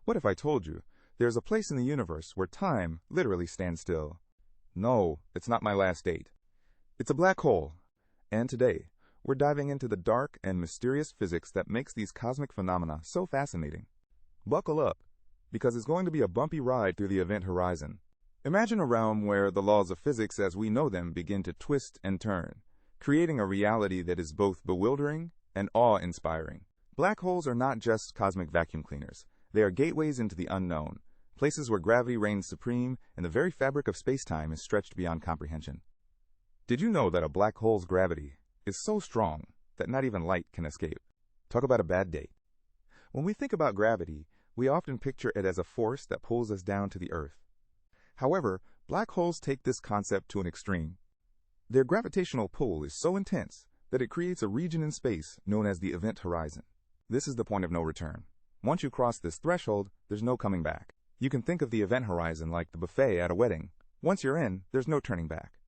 What if I told you there's a place in the universe where time literally stands still? No, it's not my last date. It's a black hole. And today, we're diving into the dark and mysterious physics that makes these cosmic phenomena so fascinating. Buckle up, because it's going to be a bumpy ride through the event horizon. Imagine a realm where the laws of physics as we know them begin to twist and turn, creating a reality that is both bewildering and awe-inspiring. Black holes are not just cosmic vacuum cleaners. They are gateways into the unknown, places where gravity reigns supreme and the very fabric of space-time is stretched beyond comprehension. Did you know that a black hole's gravity is so strong that not even light can escape? Talk about a bad date. When we think about gravity, we often picture it as a force that pulls us down to the earth. However, black holes take this concept to an extreme. Their gravitational pull is so intense that it creates a region in space known as the event horizon. This is the point of no return. Once you cross this threshold, there's no coming back. You can think of the event horizon like the buffet at a wedding. Once you're in, there's no turning back.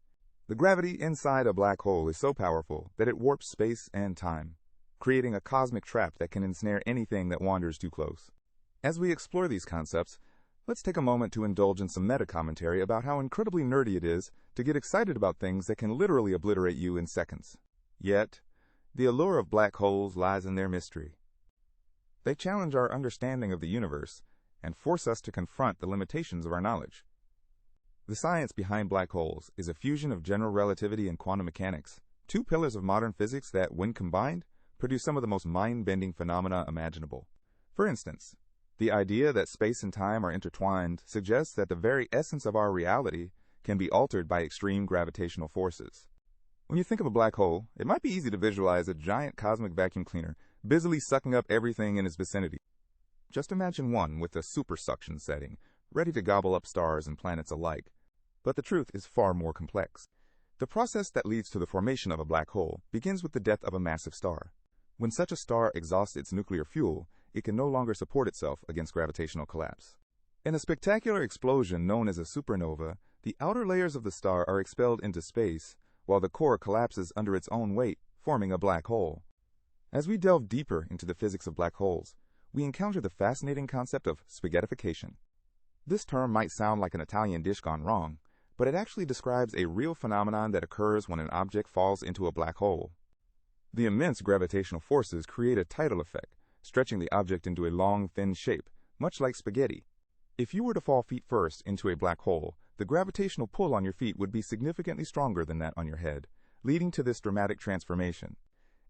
The gravity inside a black hole is so powerful that it warps space and time, creating a cosmic trap that can ensnare anything that wanders too close. As we explore these concepts, let's take a moment to indulge in some meta-commentary about how incredibly nerdy it is to get excited about things that can literally obliterate you in seconds. Yet, the allure of black holes lies in their mystery. They challenge our understanding of the universe and force us to confront the limitations of our knowledge. The science behind black holes is a fusion of general relativity and quantum mechanics, two pillars of modern physics that, when combined, produce some of the most mind-bending phenomena imaginable. For instance, the idea that space and time are intertwined suggests that the very essence of our reality can be altered by extreme gravitational forces. When you think of a black hole, it might be easy to visualize a giant cosmic vacuum cleaner busily sucking up everything in its vicinity. Just imagine one with a super suction setting, ready to gobble up stars and planets alike. But the truth is far more complex. The process that leads to the formation of a black hole begins with the death of a massive star. When such a star exhausts its nuclear fuel, it can no longer support itself against gravitational collapse. In a spectacular explosion known as a supernova, the outer layers of the star are expelled into space, while the core collapses under its own weight, forming a black hole. As we delve deeper into the physics of black holes, we encounter the fascinating concept of spaghettification. This term might sound like an Italian dish gone wrong, but it actually describes a real phenomenon that occurs when an object falls into a black hole. The immense gravitational forces create a tidal effect, stretching the object into a long, thin shape, much like spaghetti. If you were to fall feet first into a black hole, the gravitational pull on your feet would be significantly stronger than that on your head, leading to this dramatic transformation.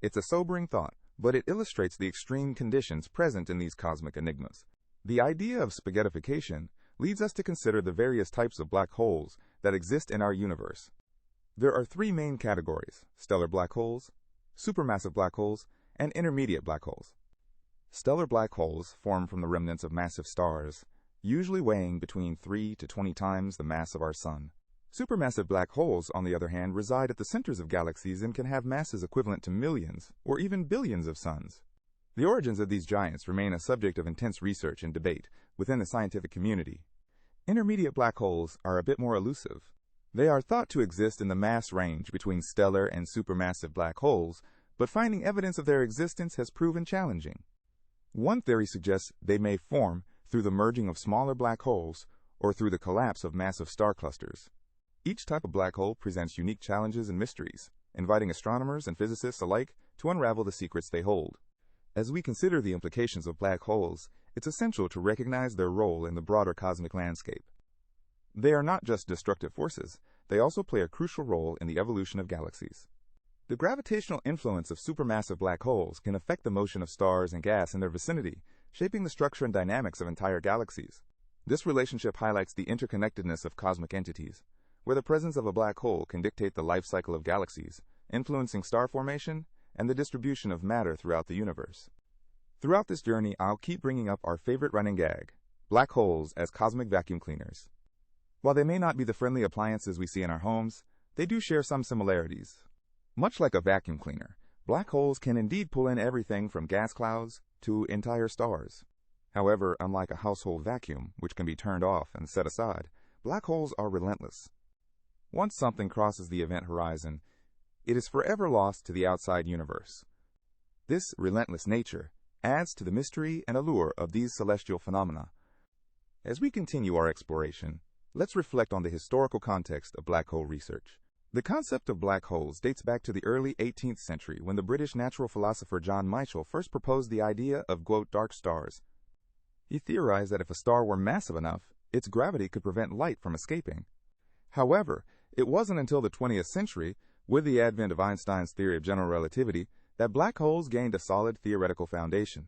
It's a sobering thought, but it illustrates the extreme conditions present in these cosmic enigmas. The idea of spaghettification leads us to consider the various types of black holes that exist in our universe. There are three main categories: stellar black holes, supermassive black holes, and intermediate black holes. Stellar black holes form from the remnants of massive stars, usually weighing between 3 to 20 times the mass of our Sun. Supermassive black holes, on the other hand, reside at the centers of galaxies and can have masses equivalent to millions or even billions of suns. The origins of these giants remain a subject of intense research and debate within the scientific community. Intermediate black holes are a bit more elusive. They are thought to exist in the mass range between stellar and supermassive black holes, but finding evidence of their existence has proven challenging. One theory suggests they may form through the merging of smaller black holes or through the collapse of massive star clusters. Each type of black hole presents unique challenges and mysteries, inviting astronomers and physicists alike to unravel the secrets they hold. As we consider the implications of black holes, it's essential to recognize their role in the broader cosmic landscape. They are not just destructive forces, they also play a crucial role in the evolution of galaxies. The gravitational influence of supermassive black holes can affect the motion of stars and gas in their vicinity, shaping the structure and dynamics of entire galaxies. This relationship highlights the interconnectedness of cosmic entities, where the presence of a black hole can dictate the life cycle of galaxies, influencing star formation and the distribution of matter throughout the universe. Throughout this journey, I'll keep bringing up our favorite running gag: black holes as cosmic vacuum cleaners. While they may not be the friendly appliances we see in our homes, they do share some similarities. Much like a vacuum cleaner, black holes can indeed pull in everything from gas clouds to entire stars. However, unlike a household vacuum, which can be turned off and set aside, black holes are relentless. Once something crosses the event horizon, it is forever lost to the outside universe. This relentless nature adds to the mystery and allure of these celestial phenomena. As we continue our exploration, let's reflect on the historical context of black hole research. The concept of black holes dates back to the early 18th century when the British natural philosopher John Michell first proposed the idea of, quote, dark stars. He theorized that if a star were massive enough, its gravity could prevent light from escaping. However, it wasn't until the 20th century, with the advent of Einstein's theory of general relativity, that black holes gained a solid theoretical foundation.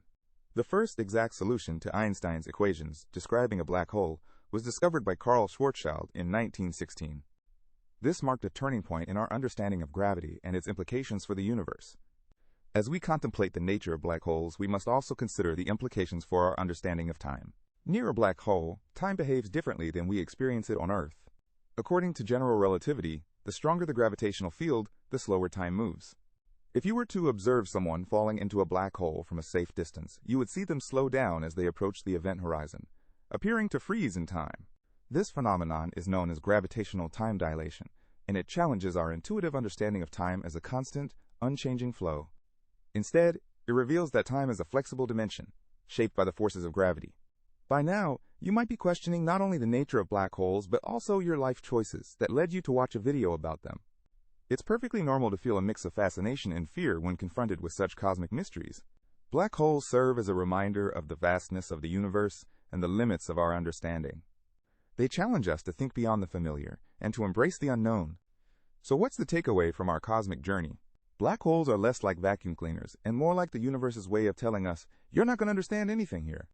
The first exact solution to Einstein's equations describing a black hole was discovered by Carl Schwarzschild in 1916. This marked a turning point in our understanding of gravity and its implications for the universe. As we contemplate the nature of black holes, we must also consider the implications for our understanding of time. Near a black hole, time behaves differently than we experience it on Earth. According to general relativity, the stronger the gravitational field, the slower time moves. If you were to observe someone falling into a black hole from a safe distance, you would see them slow down as they approach the event horizon, appearing to freeze in time. This phenomenon is known as gravitational time dilation, and it challenges our intuitive understanding of time as a constant, unchanging flow. Instead, it reveals that time is a flexible dimension, shaped by the forces of gravity. By now, you might be questioning not only the nature of black holes, but also your life choices that led you to watch a video about them. It's perfectly normal to feel a mix of fascination and fear when confronted with such cosmic mysteries. Black holes serve as a reminder of the vastness of the universe and the limits of our understanding. They challenge us to think beyond the familiar and to embrace the unknown. So what's the takeaway from our cosmic journey? Black holes are less like vacuum cleaners and more like the universe's way of telling us, you're not going to understand anything here.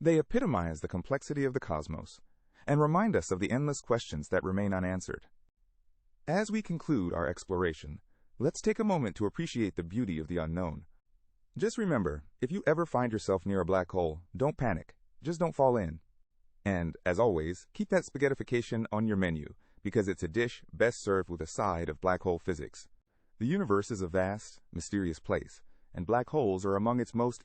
They epitomize the complexity of the cosmos and remind us of the endless questions that remain unanswered. As we conclude our exploration, let's take a moment to appreciate the beauty of the unknown. Just remember, if you ever find yourself near a black hole, don't panic, just don't fall in. And, as always, keep that spaghettification on your menu, because it's a dish best served with a side of black hole physics. The universe is a vast, mysterious place, and black holes are among its most